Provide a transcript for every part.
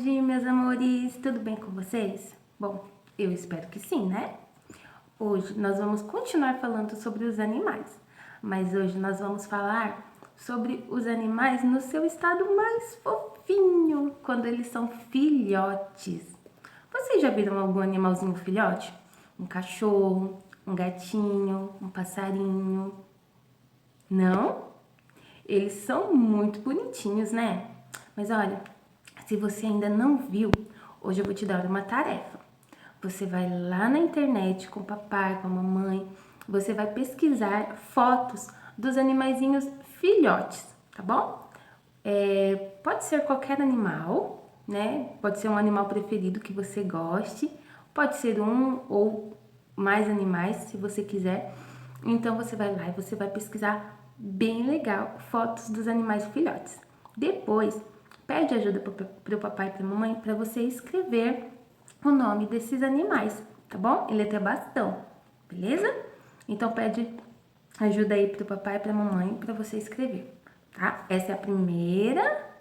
dia, meus amores! Tudo bem com vocês? Bom, eu espero que sim, né? Hoje nós vamos continuar falando sobre os animais, mas hoje nós vamos falar sobre os animais no seu estado mais fofinho, quando eles são filhotes. Vocês já viram algum animalzinho filhote? Um cachorro, um gatinho, um passarinho? Não? Eles são muito bonitinhos, né? Mas olha, se você ainda não viu, hoje eu vou te dar uma tarefa. Você vai lá na internet com o papai, com a mamãe, você vai pesquisar fotos dos animaizinhos filhotes, tá bom? Pode ser qualquer animal, né? Pode ser um animal preferido que você goste, pode ser um ou mais animais, se você quiser. Então você vai lá e você vai pesquisar bem legal fotos dos animais filhotes. Depois, pede ajuda para o papai e para a mamãe para você escrever o nome desses animais, tá bom? Em letra bastão, beleza? Então pede ajuda aí para o papai e para a mamãe para você escrever, tá? Essa é a primeira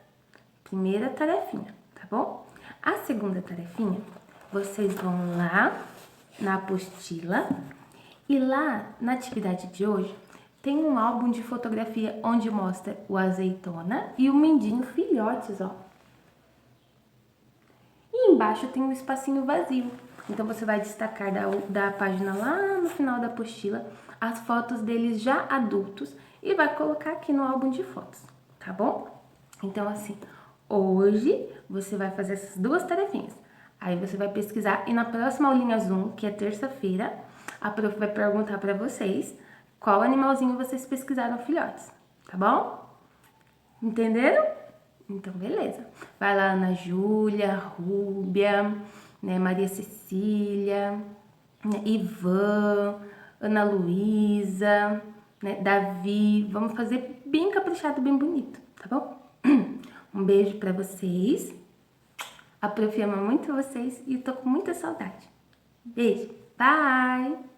tarefinha, tá bom? A segunda tarefinha, vocês vão lá na apostila e lá na atividade de hoje tem um álbum de fotografia onde mostra o azeitona e o mindinho filhotes, ó. E embaixo tem um espacinho vazio. Então você vai destacar da página lá no final da apostila as fotos deles já adultos e vai colocar aqui no álbum de fotos, tá bom? Então assim, hoje você vai fazer essas duas tarefinhas. Aí você vai pesquisar e na próxima aulinha Zoom, que é terça-feira, a prof vai perguntar para vocês qual animalzinho vocês pesquisaram filhotes, tá bom? Entenderam? Então, beleza. Vai lá Ana Júlia, Rúbia, né, Maria Cecília, né, Ivan, Ana Luísa, né, Davi. Vamos fazer bem caprichado, bem bonito, tá bom? Um beijo pra vocês. A prof ama muito vocês e eu tô com muita saudade. Beijo. Bye!